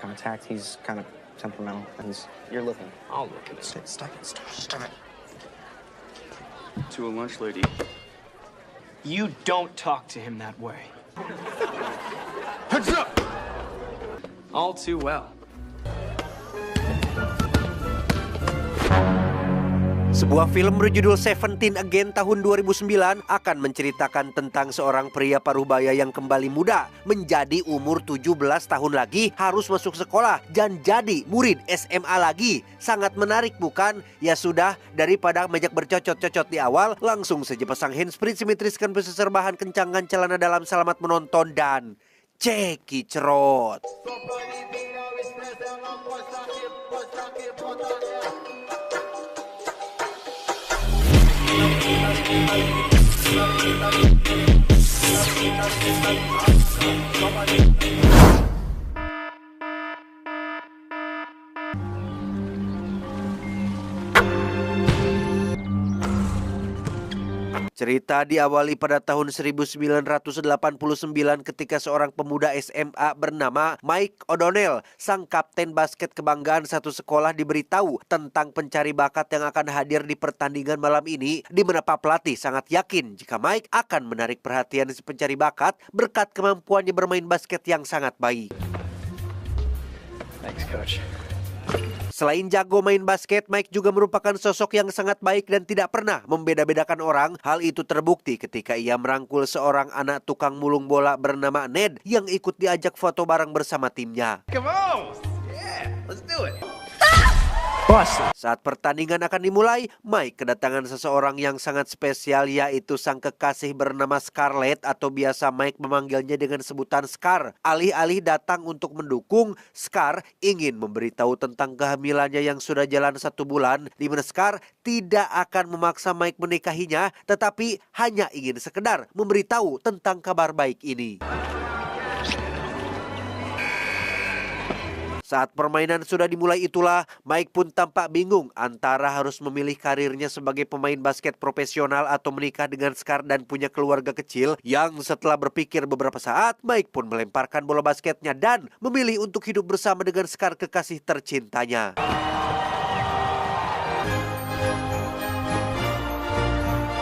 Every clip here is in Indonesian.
I'm attacked. He's kind of temperamental. You're looking. I'll look at it. Stop it. To a lunch lady. You don't talk to him that way. Heads up! All too well. Sebuah film berjudul Seventeen Again tahun 2009 akan menceritakan tentang seorang pria parubaya yang kembali muda menjadi umur 17 tahun lagi, harus masuk sekolah dan jadi murid SMA lagi. Sangat menarik bukan? Ya sudah, daripada banyak bercocot-cocot di awal, langsung saja pasang handsfree, simetriskan pesisir bahan, kencangkan celana dalam, selamat menonton dan cekicrot. Cerita diawali pada tahun 1989 ketika seorang pemuda SMA bernama Mike O'Donnell, sang kapten basket kebanggaan satu sekolah, diberitahu tentang pencari bakat yang akan hadir di pertandingan malam ini, di mana Pak pelatih sangat yakin jika Mike akan menarik perhatian si pencari bakat berkat kemampuannya bermain basket yang sangat baik. Thanks, Coach. Selain jago main basket, Mike juga merupakan sosok yang sangat baik dan tidak pernah membeda-bedakan orang. Hal itu terbukti ketika ia merangkul seorang anak tukang mulung bola bernama Ned yang ikut diajak foto bareng bersama timnya. Come on! Yeah, let's do it. Saat pertandingan akan dimulai, Mike kedatangan seseorang yang sangat spesial, yaitu sang kekasih bernama Scarlett, atau biasa Mike memanggilnya dengan sebutan Scar. Alih-alih datang untuk mendukung, Scar ingin memberitahu tentang kehamilannya yang sudah jalan 1 bulan, di mana Scar tidak akan memaksa Mike menikahinya, tetapi hanya ingin sekedar memberitahu tentang kabar baik ini. Saat permainan sudah dimulai itulah, Mike pun tampak bingung antara harus memilih karirnya sebagai pemain basket profesional atau menikah dengan Scar dan punya keluarga kecil. Yang setelah berpikir beberapa saat, Mike pun melemparkan bola basketnya dan memilih untuk hidup bersama dengan Scar, kekasih tercintanya.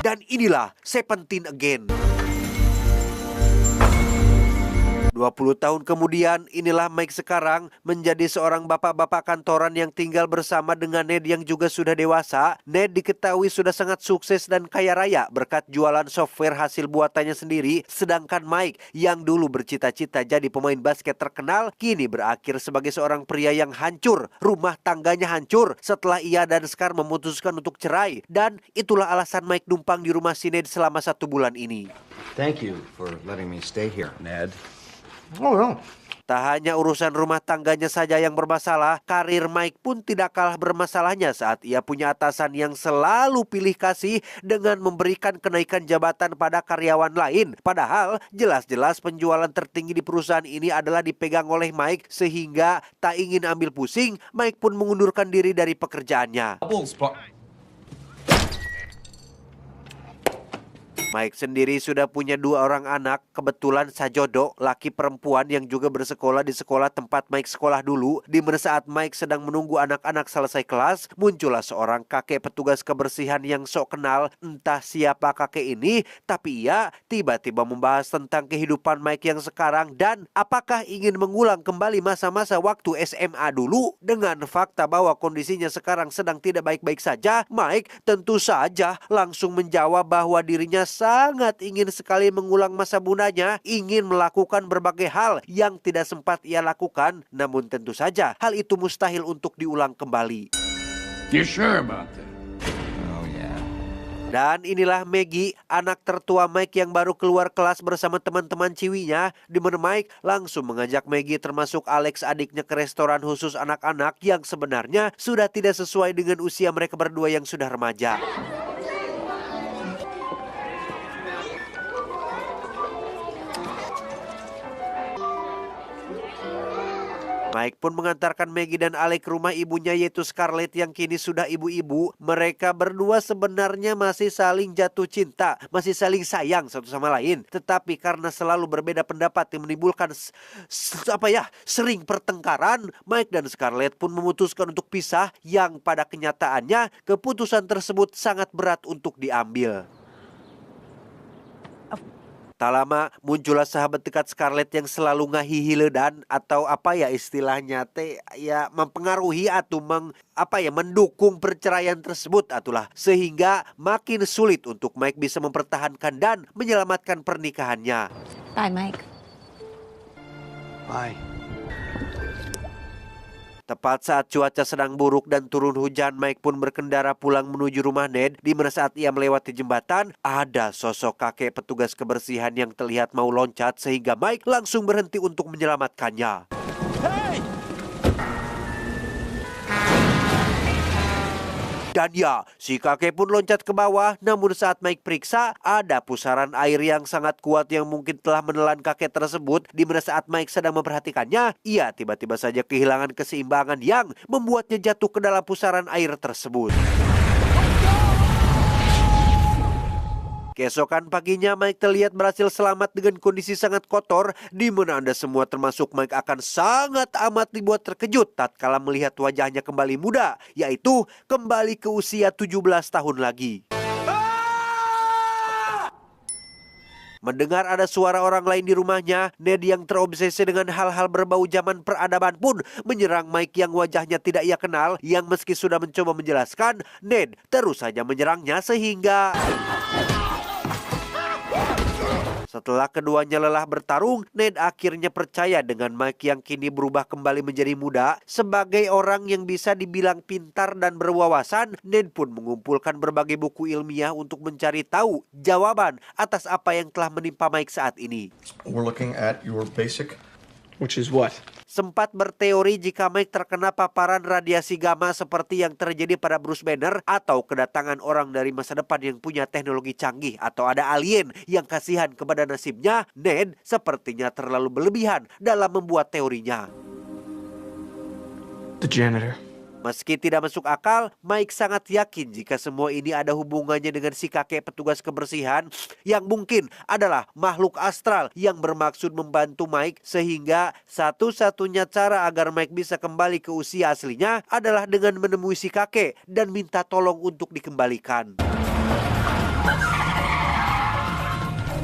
Dan inilah Seventeen Again. 20 tahun kemudian, inilah Mike sekarang menjadi seorang bapak-bapak kantoran yang tinggal bersama dengan Ned yang juga sudah dewasa. Ned diketahui sudah sangat sukses dan kaya raya berkat jualan software hasil buatannya sendiri. Sedangkan Mike yang dulu bercita-cita jadi pemain basket terkenal, kini berakhir sebagai seorang pria yang hancur. Rumah tangganya hancur setelah ia dan Scar memutuskan untuk cerai. Dan itulah alasan Mike numpang di rumah si Ned selama 1 bulan ini. Thank you for letting me stay here, Ned. Oh, no. Tak hanya urusan rumah tangganya saja yang bermasalah, karir Mike pun tidak kalah bermasalahnya saat ia punya atasan yang selalu pilih kasih dengan memberikan kenaikan jabatan pada karyawan lain. Padahal jelas-jelas penjualan tertinggi di perusahaan ini adalah dipegang oleh Mike, sehingga tak ingin ambil pusing, Mike pun mengundurkan diri dari pekerjaannya. Mike sendiri sudah punya 2 orang anak, kebetulan sajodo, laki perempuan yang juga bersekolah di sekolah tempat Mike sekolah dulu. Di mana saat Mike sedang menunggu anak-anak selesai kelas, muncullah seorang kakek petugas kebersihan yang sok kenal. Entah siapa kakek ini, tapi ia tiba-tiba membahas tentang kehidupan Mike yang sekarang dan apakah ingin mengulang kembali masa-masa waktu SMA dulu. Dengan fakta bahwa kondisinya sekarang sedang tidak baik-baik saja, Mike tentu saja langsung menjawab bahwa dirinya sangat ingin sekali mengulang masa mudanya, ingin melakukan berbagai hal yang tidak sempat ia lakukan. Namun tentu saja hal itu mustahil untuk diulang kembali. You sure about that? Oh yeah. Dan inilah Maggie, anak tertua Mike yang baru keluar kelas bersama teman-teman ciwinya, di mana Mike langsung mengajak Maggie termasuk Alex adiknya ke restoran khusus anak-anak yang sebenarnya sudah tidak sesuai dengan usia mereka berdua yang sudah remaja. Mike pun mengantarkan Maggie dan Ale ke rumah ibunya yaitu Scarlett yang kini sudah ibu-ibu. Mereka berdua sebenarnya masih saling jatuh cinta, masih saling sayang satu sama lain. Tetapi karena selalu berbeda pendapat yang menimbulkan sering pertengkaran, Mike dan Scarlett pun memutuskan untuk pisah yang pada kenyataannya keputusan tersebut sangat berat untuk diambil. Tak lama muncullah sahabat dekat Scarlett yang selalu ngahihiledan atau istilahnya mempengaruhi atau mendukung perceraian tersebut atulah, sehingga makin sulit untuk Mike bisa mempertahankan dan menyelamatkan pernikahannya. Bye, Mike. Bye. Tepat saat cuaca sedang buruk dan turun hujan, Mike pun berkendara pulang menuju rumah Ned. Di mana saat ia melewati jembatan, ada sosok kakek petugas kebersihan yang terlihat mau loncat sehingga Mike langsung berhenti untuk menyelamatkannya. Hey! Dan ya, si kakek pun loncat ke bawah. Namun saat Mike periksa, ada pusaran air yang sangat kuat yang mungkin telah menelan kakek tersebut. Di mana saat Mike sedang memperhatikannya, ia tiba-tiba saja kehilangan keseimbangan yang membuatnya jatuh ke dalam pusaran air tersebut. Keesokan paginya, Mike terlihat berhasil selamat dengan kondisi sangat kotor, di mana Anda semua termasuk Mike akan sangat amat dibuat terkejut tatkala melihat wajahnya kembali muda, yaitu kembali ke usia 17 tahun lagi. Mendengar ada suara orang lain di rumahnya, Ned yang terobsesi dengan hal-hal berbau zaman peradaban pun menyerang Mike yang wajahnya tidak ia kenal, yang meski sudah mencoba menjelaskan, Ned terus saja menyerangnya sehingga... Setelah keduanya lelah bertarung, Ned akhirnya percaya dengan Mike yang kini berubah kembali menjadi muda. Sebagai orang yang bisa dibilang pintar dan berwawasan, Ned pun mengumpulkan berbagai buku ilmiah untuk mencari tahu jawaban atas apa yang telah menimpa Mike saat ini. We're looking at your basic. Which is what? Sempat berteori jika Mike terkena paparan radiasi gamma seperti yang terjadi pada Bruce Banner, atau kedatangan orang dari masa depan yang punya teknologi canggih, atau ada alien yang kasihan kepada nasibnya. Ned sepertinya terlalu berlebihan dalam membuat teorinya. The janitor. Meski tidak masuk akal, Mike sangat yakin jika semua ini ada hubungannya dengan si kakek petugas kebersihan yang mungkin adalah makhluk astral yang bermaksud membantu Mike, sehingga satu-satunya cara agar Mike bisa kembali ke usia aslinya adalah dengan menemui si kakek dan minta tolong untuk dikembalikan.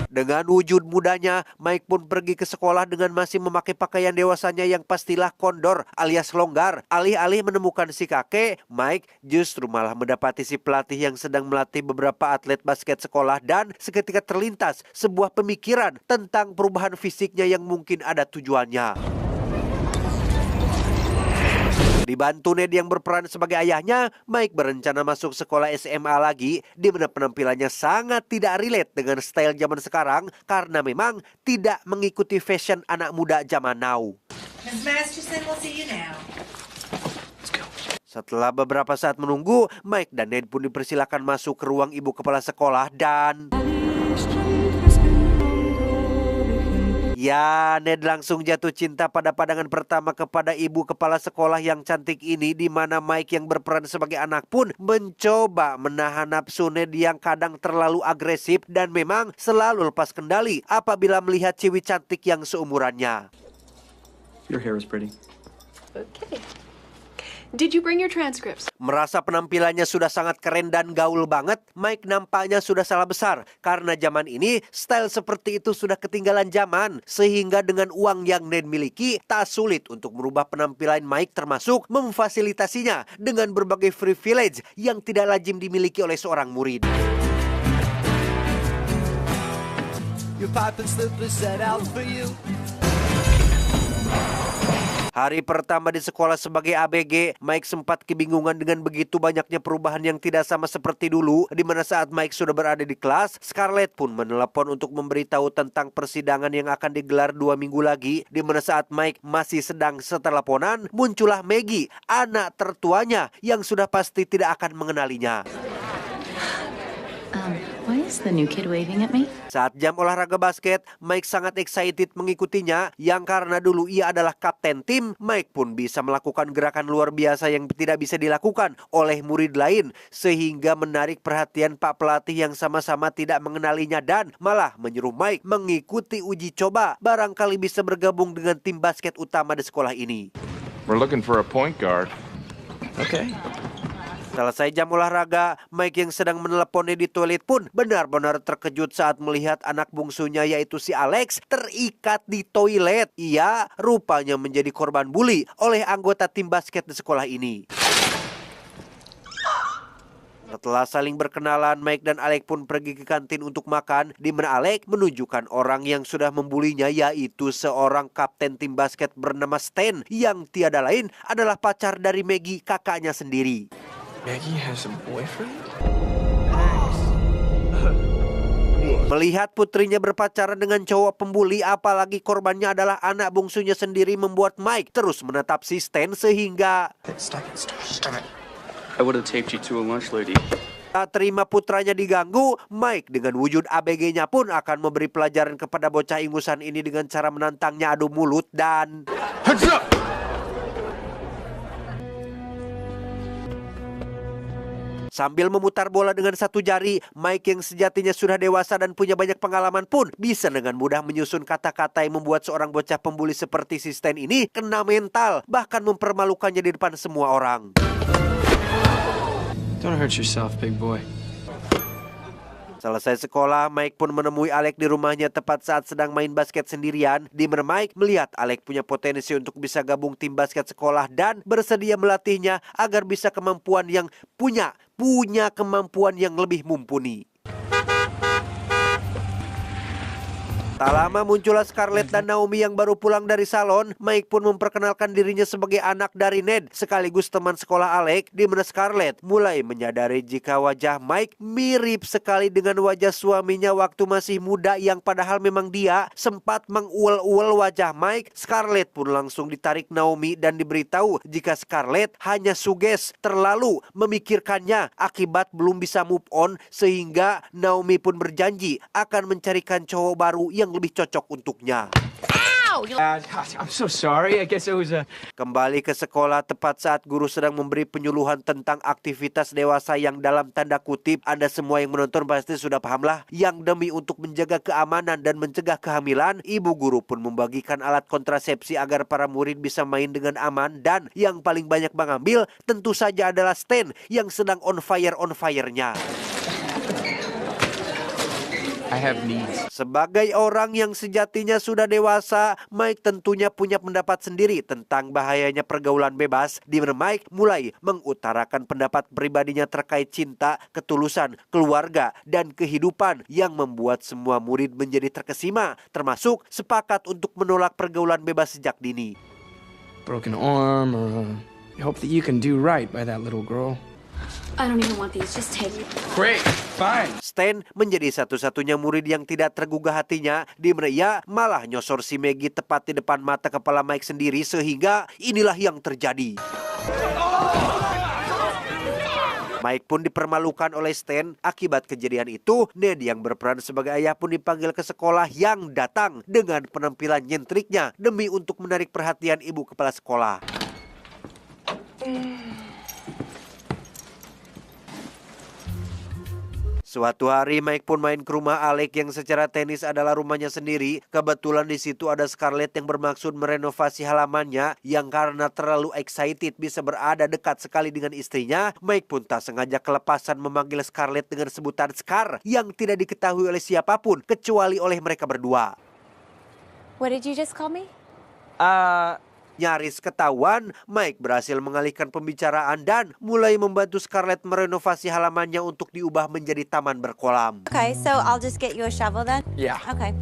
Dengan wujud mudanya, Mike pun pergi ke sekolah dengan masih memakai pakaian dewasanya yang pastilah kondor alias longgar. Alih-alih menemukan si kakek, Mike justru malah mendapati si pelatih yang sedang melatih beberapa atlet basket sekolah, dan seketika terlintas sebuah pemikiran tentang perubahan fisiknya yang mungkin ada tujuannya. Dibantu Ned yang berperan sebagai ayahnya, Mike berencana masuk sekolah SMA lagi, di mana penampilannya sangat tidak relate dengan style zaman sekarang karena memang tidak mengikuti fashion anak muda zaman now. Ms. Masterson, we'll see you now. Setelah beberapa saat menunggu, Mike dan Ned pun dipersilakan masuk ke ruang ibu kepala sekolah dan... Ya, Ned langsung jatuh cinta pada pandangan pertama kepada ibu kepala sekolah yang cantik ini, di mana Mike yang berperan sebagai anak pun mencoba menahan nafsu Ned yang kadang terlalu agresif dan memang selalu lepas kendali apabila melihat cewek cantik yang seumurannya. Your hair is pretty. Okay. Did you bring your transcripts? Merasa penampilannya sudah sangat keren dan gaul banget, Mike nampaknya sudah salah besar. Karena zaman ini, style seperti itu sudah ketinggalan zaman. Sehingga dengan uang yang Ned miliki, tak sulit untuk merubah penampilan Mike, termasuk memfasilitasinya dengan berbagai privilege yang tidak lazim dimiliki oleh seorang murid. Your pipe and slipper set out for you. Hari pertama di sekolah sebagai ABG, Mike sempat kebingungan dengan begitu banyaknya perubahan yang tidak sama seperti dulu. Di mana saat Mike sudah berada di kelas, Scarlett pun menelepon untuk memberitahu tentang persidangan yang akan digelar 2 minggu lagi. Di mana saat Mike masih sedang seteleponan, muncullah Maggie, anak tertuanya yang sudah pasti tidak akan mengenalinya. Why Is the new kid waving at me? Saat jam olahraga basket, Mike sangat excited mengikutinya yang karena dulu ia adalah kapten tim, Mike pun bisa melakukan gerakan luar biasa yang tidak bisa dilakukan oleh murid lain sehingga menarik perhatian Pak pelatih yang sama-sama tidak mengenalinya dan malah menyuruh Mike mengikuti uji coba barangkali bisa bergabung dengan tim basket utama di sekolah ini. We're looking for a point guard. Okay. Selesai jam olahraga, Mike yang sedang meneleponnya di toilet pun benar-benar terkejut saat melihat anak bungsunya yaitu si Alex terikat di toilet. Ia rupanya menjadi korban bully oleh anggota tim basket di sekolah ini. Setelah saling berkenalan, Mike dan Alex pun pergi ke kantin untuk makan, di mana Alex menunjukkan orang yang sudah membulinya yaitu seorang kapten tim basket bernama Stan yang tiada lain adalah pacar dari Maggie, kakaknya sendiri. Maggie has a boyfriend? Melihat putrinya berpacaran dengan cowok pembuli, apalagi korbannya adalah anak bungsunya sendiri, membuat Mike terus menatap si Stan sehingga Stop it. I would have taped you to a lunch lady. tak terima putranya diganggu, Mike dengan wujud ABG-nya pun akan memberi pelajaran kepada bocah ingusan ini dengan cara menantangnya adu mulut dan sambil memutar bola dengan satu jari, Mike yang sejatinya sudah dewasa dan punya banyak pengalaman pun bisa dengan mudah menyusun kata-kata yang membuat seorang bocah pembuli seperti si Stan ini kena mental, bahkan mempermalukannya di depan semua orang. Don't hurt yourself, big boy. Selesai sekolah, Mike pun menemui Alex di rumahnya tepat saat sedang main basket sendirian, di mana Mike melihat Alex punya potensi untuk bisa gabung tim basket sekolah dan bersedia melatihnya agar bisa punya kemampuan yang lebih mumpuni. Tak lama muncullah Scarlett dan Naomi yang baru pulang dari salon. Mike pun memperkenalkan dirinya sebagai anak dari Ned sekaligus teman sekolah Alex, di mana Scarlett mulai menyadari jika wajah Mike mirip sekali dengan wajah suaminya waktu masih muda yang padahal memang dia sempat menguel-uel wajah Mike. Scarlett pun langsung ditarik Naomi dan diberitahu jika Scarlett hanya suges terlalu memikirkannya akibat belum bisa move on, sehingga Naomi pun berjanji akan mencarikan cowok baru yang lebih cocok untuknya. I'm so sorry. I guess it was a... Kembali ke sekolah tepat saat guru sedang memberi penyuluhan tentang aktivitas dewasa yang dalam tanda kutip Anda semua yang menonton pasti sudah pahamlah, yang demi untuk menjaga keamanan dan mencegah kehamilan. Ibu guru pun membagikan alat kontrasepsi agar para murid bisa main dengan aman, dan yang paling banyak mengambil tentu saja adalah Stan yang sedang on fire-nya. I have needs. Sebagai orang yang sejatinya sudah dewasa, Mike tentunya punya pendapat sendiri tentang bahayanya pergaulan bebas, di mana Mike mulai mengutarakan pendapat pribadinya terkait cinta, ketulusan, keluarga, dan kehidupan yang membuat semua murid menjadi terkesima, termasuk sepakat untuk menolak pergaulan bebas sejak dini. Broken arm or you hope that you can do right by that little girl. I don't even want these. Just take it. Great, fine. Stan menjadi satu-satunya murid yang tidak tergugah hatinya, di mana ia malah nyosor si Maggie tepat di depan mata kepala Mike sendiri, sehingga inilah yang terjadi. Mike pun dipermalukan oleh Stan. Akibat kejadian itu, Ned yang berperan sebagai ayah pun dipanggil ke sekolah yang datang dengan penampilan nyentriknya demi untuk menarik perhatian ibu kepala sekolah. Suatu hari Mike pun main ke rumah Alex yang secara teknis adalah rumahnya sendiri. Kebetulan di situ ada Scarlett yang bermaksud merenovasi halamannya, yang karena terlalu excited bisa berada dekat sekali dengan istrinya, Mike pun tak sengaja kelepasan memanggil Scarlett dengan sebutan Scar yang tidak diketahui oleh siapapun kecuali oleh mereka berdua. What did you just call me? Nyaris ketahuan, Mike berhasil mengalihkan pembicaraan dan mulai membantu Scarlett merenovasi halamannya untuk diubah menjadi taman berkolam. Okay, so I'll just get you a shovel then? Yeah. Okay.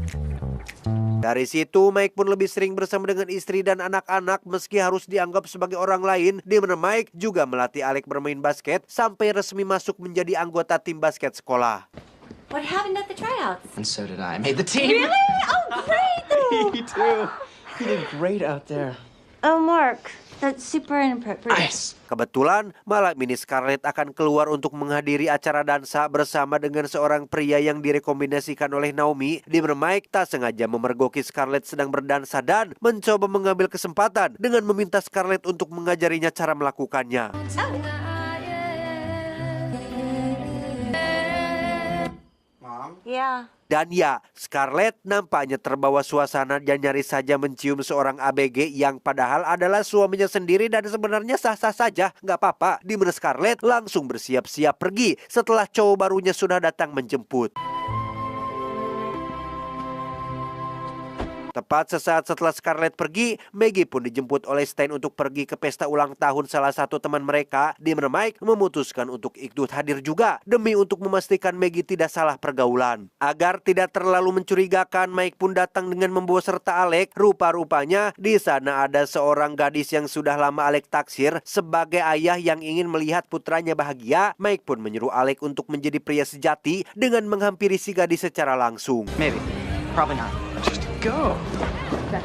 Dari situ, Mike pun lebih sering bersama dengan istri dan anak-anak meski harus dianggap sebagai orang lain, di mana Mike juga melatih Alex bermain basket sampai resmi masuk menjadi anggota tim basket sekolah. What happened at the tryouts? And so did I. Made the team. Really? Oh, great! Me too. You did great out there. Oh, Mark, That's super inappropriate. Nice. Kebetulan malam ini Scarlett akan keluar untuk menghadiri acara dansa bersama dengan seorang pria yang direkomendasikan oleh Naomi, di mana Mike tak sengaja memergoki Scarlett sedang berdansa dan mencoba mengambil kesempatan dengan meminta Scarlett untuk mengajarinya cara melakukannya. Yeah. Dan ya, Scarlett nampaknya terbawa suasana dan nyaris saja mencium seorang ABG yang padahal adalah suaminya sendiri dan sebenarnya sah-sah saja, nggak apa-apa. Di mana Scarlett langsung bersiap-siap pergi setelah cowok barunya sudah datang menjemput. Tepat sesaat setelah Scarlett pergi, Maggie pun dijemput oleh Stan untuk pergi ke pesta ulang tahun salah satu teman mereka, di mana Mike memutuskan untuk ikut hadir juga demi untuk memastikan Maggie tidak salah pergaulan. Agar tidak terlalu mencurigakan, Mike pun datang dengan membawa serta Alec. Rupa-rupanya di sana ada seorang gadis yang sudah lama Alec taksir sebagai ayah yang ingin melihat putranya bahagia. Mike pun menyuruh Alec untuk menjadi pria sejati dengan menghampiri si gadis secara langsung. Maybe. Probably not. Just go.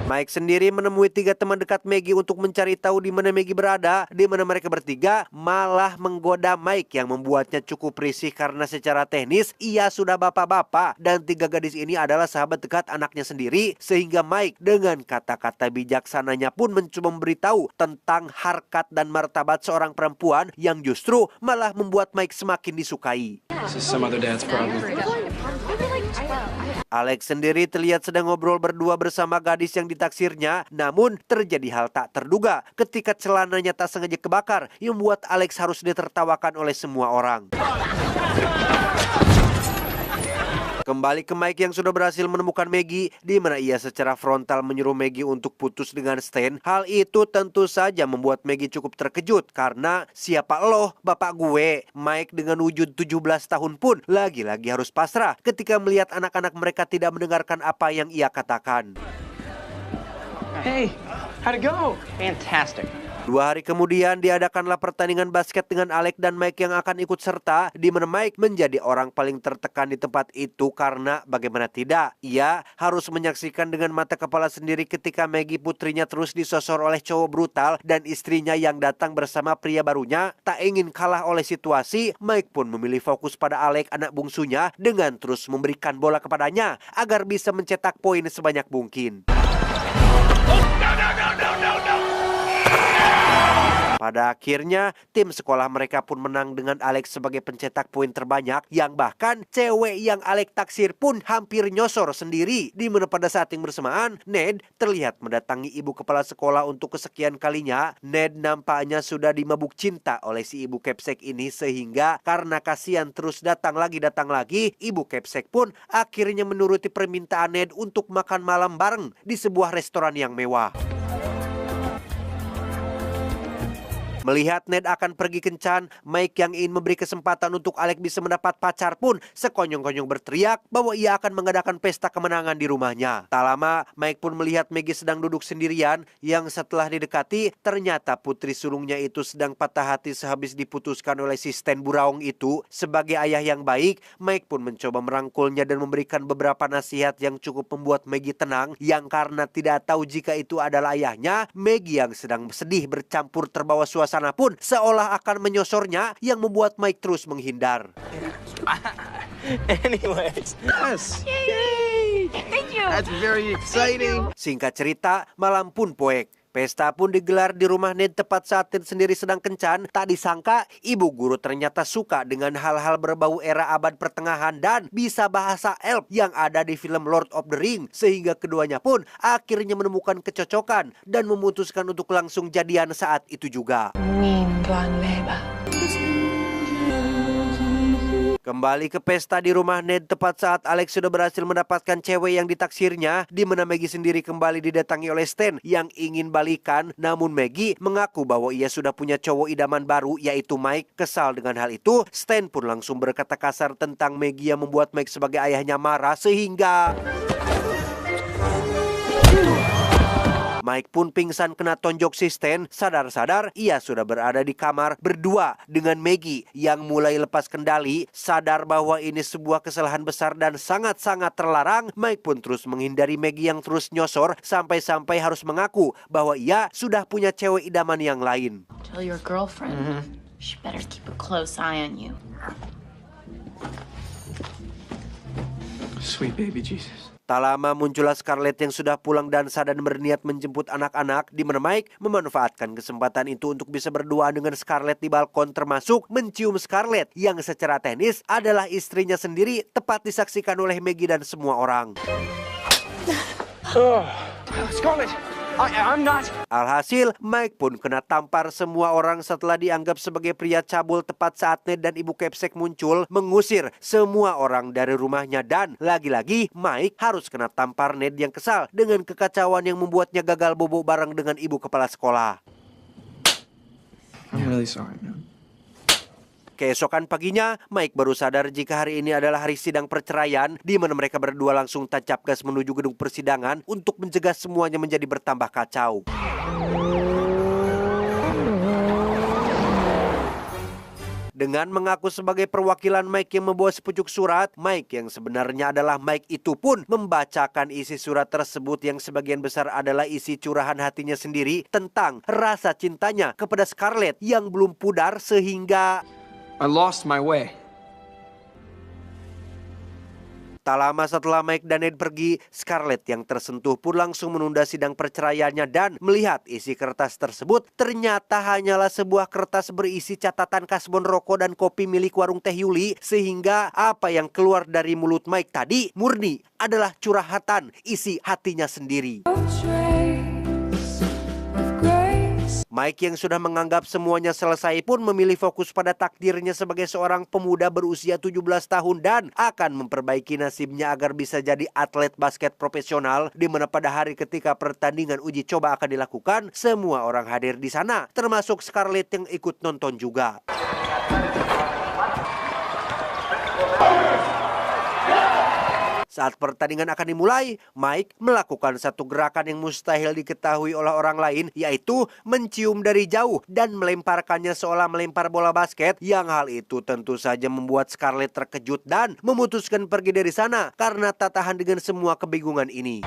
Mike sendiri menemui 3 teman dekat Maggie untuk mencari tahu di mana Maggie berada, di mana mereka bertiga malah menggoda Mike yang membuatnya cukup risih karena secara teknis ia sudah bapak-bapak dan 3 gadis ini adalah sahabat dekat anaknya sendiri, sehingga Mike dengan kata-kata bijaksananya pun mencoba memberitahu tentang harkat dan martabat seorang perempuan yang justru malah membuat Mike semakin disukai. This is some other dad's problem. Alex sendiri terlihat sedang ngobrol berdua bersama gadis yang ditaksirnya, namun terjadi hal tak terduga ketika celananya tak sengaja kebakar yang membuat Alex harus ditertawakan oleh semua orang. Kembali ke Mike yang sudah berhasil menemukan Maggie, di mana ia secara frontal menyuruh Maggie untuk putus dengan Stan. Hal itu tentu saja membuat Maggie cukup terkejut karena siapa lo, bapak gue? Mike dengan wujud 17 tahun pun lagi-lagi harus pasrah ketika melihat anak-anak mereka tidak mendengarkan apa yang ia katakan. Hey, how'd it go? Fantastic. 2 hari kemudian diadakanlah pertandingan basket dengan Alec dan Mike yang akan ikut serta, di mana Mike menjadi orang paling tertekan di tempat itu karena bagaimana tidak, ia harus menyaksikan dengan mata kepala sendiri ketika Maggie putrinya terus disosor oleh cowok brutal dan istrinya yang datang bersama pria barunya. Tak ingin kalah oleh situasi, Mike pun memilih fokus pada Alec anak bungsunya dengan terus memberikan bola kepadanya agar bisa mencetak poin sebanyak mungkin. Pada akhirnya, tim sekolah mereka pun menang dengan Alex sebagai pencetak poin terbanyak, yang bahkan cewek yang Alex taksir pun hampir nyosor sendiri. Di mana pada saat yang bersamaan, Ned terlihat mendatangi ibu kepala sekolah untuk kesekian kalinya. Ned nampaknya sudah dimabuk cinta oleh si ibu kepsek ini, sehingga karena kasihan terus datang lagi, ibu kepsek pun akhirnya menuruti permintaan Ned untuk makan malam bareng di sebuah restoran yang mewah. Melihat Ned akan pergi kencan, Mike yang ingin memberi kesempatan untuk Alec bisa mendapat pacar pun sekonyong-konyong berteriak bahwa ia akan mengadakan pesta kemenangan di rumahnya. Tak lama, Mike pun melihat Maggie sedang duduk sendirian, yang setelah didekati, ternyata putri sulungnya itu sedang patah hati sehabis diputuskan oleh si Stan Buraung itu. Sebagai ayah yang baik, Mike pun mencoba merangkulnya dan memberikan beberapa nasihat yang cukup membuat Maggie tenang, yang karena tidak tahu jika itu adalah ayahnya, Maggie yang sedang sedih bercampur terbawa suasana pun seolah akan menyosornya, yang membuat Mike terus menghindar. Anyways. Yes. Yay! Thank you. That's very exciting. Singkat cerita, malam pun poek. Pesta pun digelar di rumah Ned tepat saat Ned sendiri sedang kencan. Tak disangka, ibu guru ternyata suka dengan hal-hal berbau era abad pertengahan dan bisa bahasa elf yang ada di film Lord of the Ring. Sehingga keduanya pun akhirnya menemukan kecocokan dan memutuskan untuk langsung jadian saat itu juga. Kembali ke pesta di rumah Ned tepat saat Alex sudah berhasil mendapatkan cewek yang ditaksirnya, di mana Maggie sendiri kembali didatangi oleh Stan yang ingin balikan. Namun Maggie mengaku bahwa ia sudah punya cowok idaman baru, yaitu Mike. Kesal dengan hal itu, Stan pun langsung berkata kasar tentang Maggie yang membuat Mike sebagai ayahnya marah, sehingga Mike pun pingsan kena tonjok si Stan. Sadar-sadar, ia sudah berada di kamar berdua dengan Maggie yang mulai lepas kendali. Sadar bahwa ini sebuah kesalahan besar dan sangat-sangat terlarang, Mike pun terus menghindari Maggie yang terus nyosor sampai-sampai harus mengaku bahwa ia sudah punya cewek idaman yang lain. Tell your girlfriend. She better keep a close eye on you. Sweet baby Jesus. Tak lama muncullah Scarlett yang sudah pulang dan sadar berniat menjemput anak-anak, di mana Mike memanfaatkan kesempatan itu untuk bisa berduaan dengan Scarlett di balkon, termasuk mencium Scarlett yang secara teknis adalah istrinya sendiri, tepat disaksikan oleh Maggie dan semua orang. Scarlett, I'm not. Alhasil, Mike pun kena tampar semua orang setelah dianggap sebagai pria cabul tepat saat Ned dan Ibu Kepsek muncul mengusir semua orang dari rumahnya. Dan lagi-lagi, Mike harus kena tampar Ned yang kesal dengan kekacauan yang membuatnya gagal bobo bareng dengan ibu kepala sekolah. I'm really sorry, man. Keesokan paginya, Mike baru sadar jika hari ini adalah hari sidang perceraian, di mana mereka berdua langsung tancap gas menuju gedung persidangan untuk mencegah semuanya menjadi bertambah kacau. Dengan mengaku sebagai perwakilan Mike yang membawa sepucuk surat, Mike yang sebenarnya adalah Mike itu pun membacakan isi surat tersebut yang sebagian besar adalah isi curahan hatinya sendiri tentang rasa cintanya kepada Scarlett yang belum pudar sehingga I lost my way. tak lama setelah Mike dan Ned pergi, Scarlett yang tersentuh pun langsung menunda sidang perceraiannya dan melihat isi kertas tersebut ternyata hanyalah sebuah kertas berisi catatan kasbon rokok dan kopi milik warung Teh Yuli, sehingga apa yang keluar dari mulut Mike tadi murni adalah curhatan isi hatinya sendiri. Mike yang sudah menganggap semuanya selesai pun memilih fokus pada takdirnya sebagai seorang pemuda berusia 17 tahun dan akan memperbaiki nasibnya agar bisa jadi atlet basket profesional, di mana pada hari ketika pertandingan uji coba akan dilakukan, semua orang hadir di sana, termasuk Scarlett yang ikut nonton juga. Saat pertandingan akan dimulai, Mike melakukan satu gerakan yang mustahil diketahui oleh orang lain, yaitu mencium dari jauh dan melemparkannya seolah melempar bola basket, yang hal itu tentu saja membuat Scarlett terkejut dan memutuskan pergi dari sana karena tak tahan dengan semua kebingungan ini.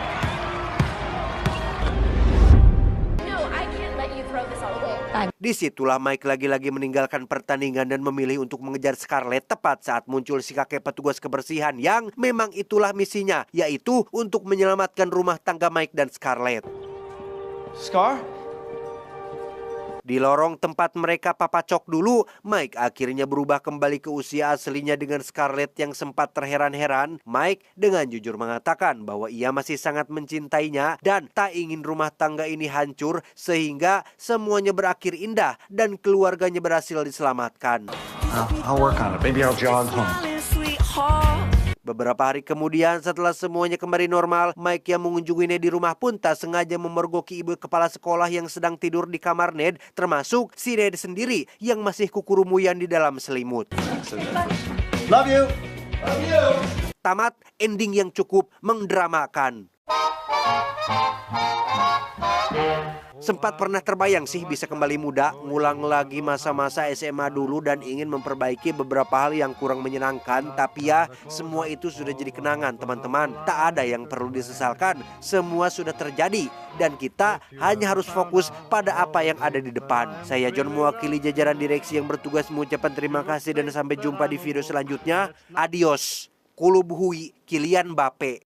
Disitulah Mike lagi-lagi meninggalkan pertandingan dan memilih untuk mengejar Scarlett tepat saat muncul si kakek petugas kebersihan yang memang itulah misinya, yaitu untuk menyelamatkan rumah tangga Mike dan Scarlett. Scar? Di lorong tempat mereka papacok dulu, Mike akhirnya berubah kembali ke usia aslinya dengan Scarlett yang sempat terheran-heran. Mike dengan jujur mengatakan bahwa ia masih sangat mencintainya dan tak ingin rumah tangga ini hancur, sehingga semuanya berakhir indah dan keluarganya berhasil diselamatkan. I'll work on it. Maybe I'll jog home. Beberapa hari kemudian setelah semuanya kembali normal, Mike yang mengunjungi Ned di rumah pun tak sengaja memergoki ibu kepala sekolah yang sedang tidur di kamar Ned, termasuk si Ned sendiri yang masih kukurumuyan di dalam selimut. Love you. Love you. Tamat ending yang cukup mendramakan. Sempat pernah terbayang sih bisa kembali muda, ngulang lagi masa-masa SMA dulu dan ingin memperbaiki beberapa hal yang kurang menyenangkan. Tapi ya, semua itu sudah jadi kenangan teman-teman. Tak ada yang perlu disesalkan, semua sudah terjadi. Dan kita hanya harus fokus pada apa yang ada di depan. Saya John mewakili jajaran direksi yang bertugas mengucapkan terima kasih dan sampai jumpa di video selanjutnya. Adios. Kulub Hui, Kylian Mbappe.